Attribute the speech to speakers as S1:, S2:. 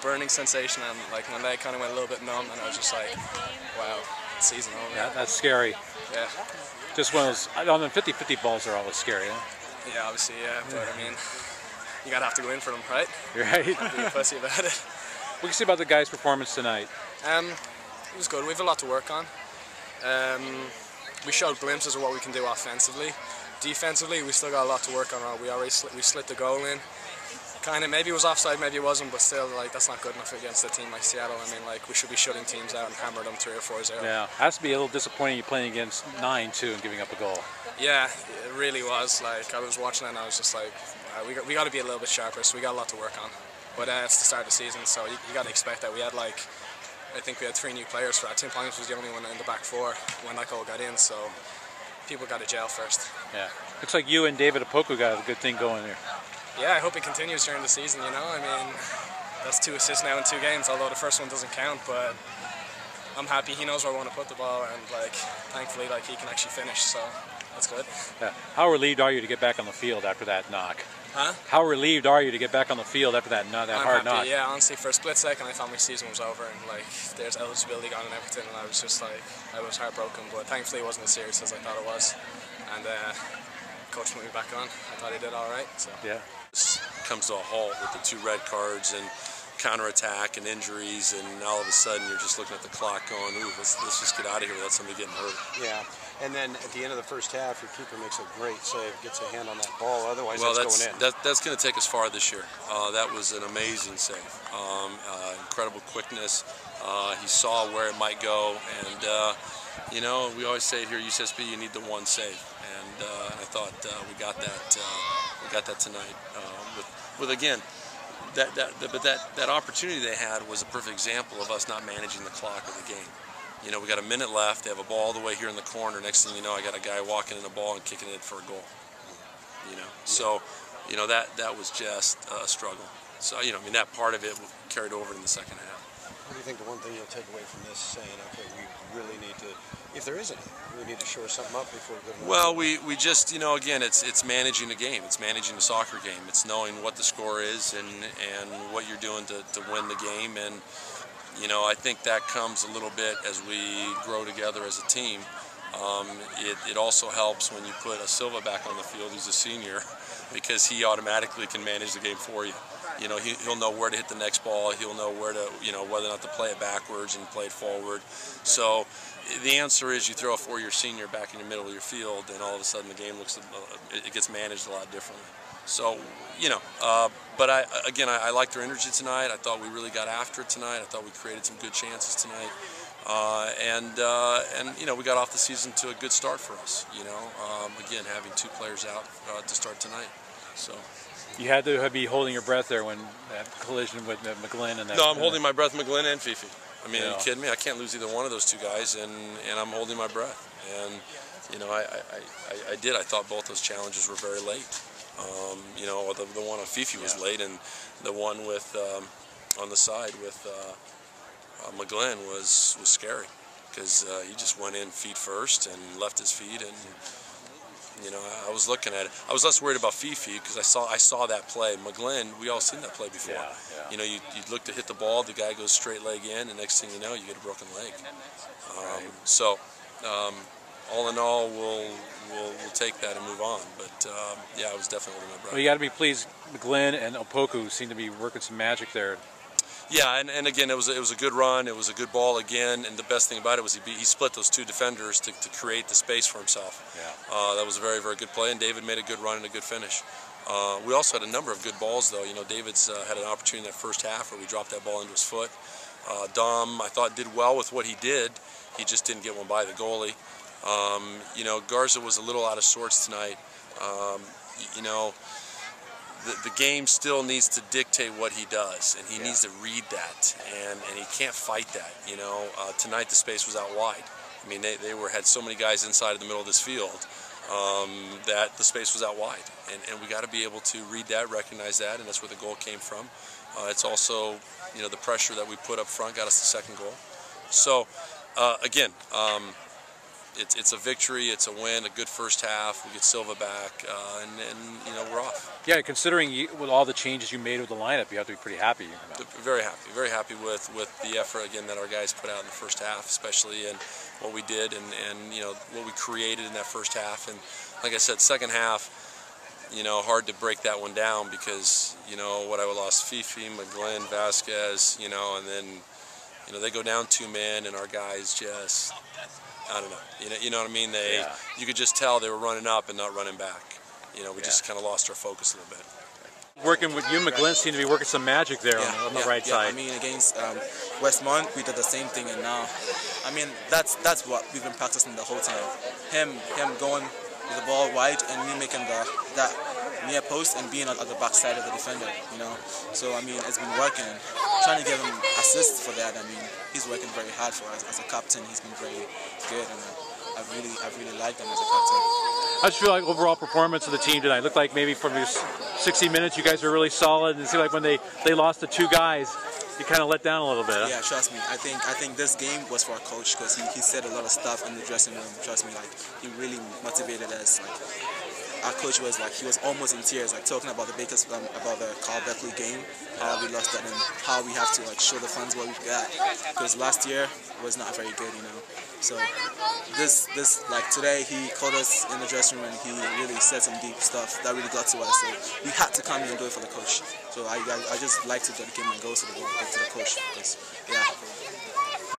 S1: burning sensation, and like my leg kind of went a little bit numb, and I was just like, wow, season over.
S2: Yeah, that's scary.
S1: Yeah.
S2: Just one of those, on the 50-50 balls are always scary, huh?
S1: Yeah, obviously, yeah, but I mean, you gotta have to go in for them, right?
S2: Right.
S1: Don't be a pussy about it.
S2: What can you say about the guys' performance tonight?
S1: It was good. We have a lot to work on. We showed glimpses of what we can do offensively. Defensively, we still got a lot to work on. We slid the goal in. Kind of, maybe it was offside, maybe it wasn't, but still, like, that's not good enough against a team like Seattle. I mean, like, we should be shutting teams out and hammer them 3 or 4-0.
S2: Yeah, it has to be a little disappointing you playing against 9 too and giving up a goal.
S1: Yeah, it really was. Like, I was watching it and I was just like, we got to be a little bit sharper. So we got a lot to work on. But it's the start of the season, so you got to expect that. We had like, I think we had 3 new players for that. Tim Pines was the only one in the back 4 when that goal got in. So people got to gel first.
S2: Yeah, looks like you and David Opoku got a good thing going here.
S1: Yeah, I hope it continues during the season, you know. I mean, that's 2 assists now in 2 games, although the first one doesn't count, but I'm happy. He knows where I want to put the ball, and like, thankfully, like, he can actually finish, so that's good.
S2: Yeah. How relieved are you to get back on the field after that knock?
S1: Huh?
S2: How relieved are you to get back on the field after that hard knock?
S1: Yeah, honestly, for a split second I thought my season was over, and like, there's eligibility gone and everything, and I was just like, I was heartbroken, but thankfully it wasn't as serious as I thought it was, and coach put me back on. I thought he did all right. So
S2: yeah.
S3: This comes to a halt with the 2 red cards and counterattack and injuries, and all of a sudden you're just looking at the clock going, ooh, let's just get out of here without somebody getting hurt.
S4: Yeah, and then at the end of the first half, your keeper makes a great save, gets a hand on that ball. Otherwise,
S3: well,
S4: that's going in.
S3: That's going to take us far this year. That was an amazing save. Incredible quickness. He saw where it might go, and you know, we always say here at UCSB, you need the one save, and I thought we got that. We got that tonight. With again. That opportunity they had was a perfect example of us not managing the clock of the game. You know, we got a minute left. They have a ball all the way here in the corner. Next thing you know, I got a guy walking in the ball and kicking it for a goal. You know, so you know that was just a struggle. So you know, I mean, that part of it carried over in the second half.
S4: What do you think the one thing you'll take away from this, saying, okay, we really need to, if there isn't, we need to shore something up before we go to
S3: Well, we just, you know, again, it's managing the game. It's managing the soccer game. It's knowing what the score is and what you're doing to win the game. And, you know, I think that comes a little bit as we grow together as a team. It also helps when you put a Silva back on the field, who's a senior, because he automatically can manage the game for you. You know, he'll know where to hit the next ball. He'll know where to, you know, whether or not to play it backwards and play it forward. So the answer is you throw a 4-year senior back in the middle of your field, and all of a sudden the game looks, it gets managed a lot differently. So, you know, but I liked their energy tonight. I thought we really got after it tonight. I thought we created some good chances tonight. And you know, we got off the season to a good start for us. You know, again, having 2 players out to start tonight. So
S2: you had to be holding your breath there when that collision with McGlynn and that.
S3: No, I'm holding my breath, McGlynn and Fifi. I mean,
S2: yeah.
S3: Are you kidding me? I can't lose either one of those 2 guys, and I'm holding my breath. And you know, I did. I thought both those challenges were very late. You know, the one on Fifi was late, and the one with on the side with McGlynn was scary, because he just went in feet first and left his feet, and you know, I was looking at it. I was less worried about Fifi because I saw that play. McGlynn, we all seen that play before.
S2: Yeah, yeah.
S3: You know, you look to hit the ball, the guy goes straight leg in, and next thing you know, you get a broken leg.
S2: Right.
S3: So, all in all, we'll take that and move on. But yeah, I was definitely holding my breath.
S2: Well, you got to be pleased. McGlynn and Opoku seem to be working some magic there.
S3: Yeah, and again, it was a good run. It was a good ball again, and the best thing about it was he split those 2 defenders to create the space for himself.
S2: Yeah.
S3: That was a very, very good play, and David made a good run and a good finish. We also had a number of good balls, though. You know, David's had an opportunity in that first half where we dropped that ball into his foot. Dom, I thought, did well with what he did. He just didn't get one by the goalie. You know, Garza was a little out of sorts tonight. You know, the game still needs to dictate what he does, and he needs to read that, and he can't fight that. You know, tonight the space was out wide. I mean, they had so many guys inside of the middle of this field that the space was out wide, and we got to be able to read that, recognize that, and that's where the goal came from. It's also, you know, the pressure that we put up front got us the second goal. So again, it's a victory, it's a win, a good first half. We get Silva back, and you know, we're off.
S2: Yeah, considering with all the changes you made with the lineup, you have to be pretty happy.
S3: Very happy with the effort again that our guys put out in the first half, especially in what we did and you know what we created in that first half. And like I said, second half, you know, hard to break that one down because you know what I lost Fifi, McGlynn, Vasquez, you know, and then you know they go down 2 men and our guys just. I don't know. You know what I mean? You could just tell they were running up and not running back. You know, we just kind of lost our focus a little bit.
S2: Working with you, McGlynn seemed to be working some magic there on the right side.
S5: I mean, against Westmont, we did the same thing, and now, I mean, that's what we've been practicing the whole time. Him going with the ball wide, and me making that near post and being at the back side of the defender. You know, so I mean, it's been working. Trying to give him assists for that. I mean, he's working very hard for us as a captain. He's been very good, and I really liked him as a captain.
S2: How did you feel like overall performance of the team tonight? It looked like maybe from these 60 minutes you guys were really solid, and it seemed like when they lost the 2 guys, you kind of let down a little bit. Huh?
S5: Yeah, trust me. I think this game was for our coach because he said a lot of stuff in the dressing room. Trust me, like he really motivated us. Like our coach was like he was almost in tears, like talking about about the Carl Beckley game, how we lost that, and how we have to like show the fans what we've got. Because last year was not very good, you know. So this like today he called us in the dressing room and he really said some deep stuff that really got to us. So we had to come in and do it for the coach. So I just like to dedicate my goals to the coach. Because, yeah.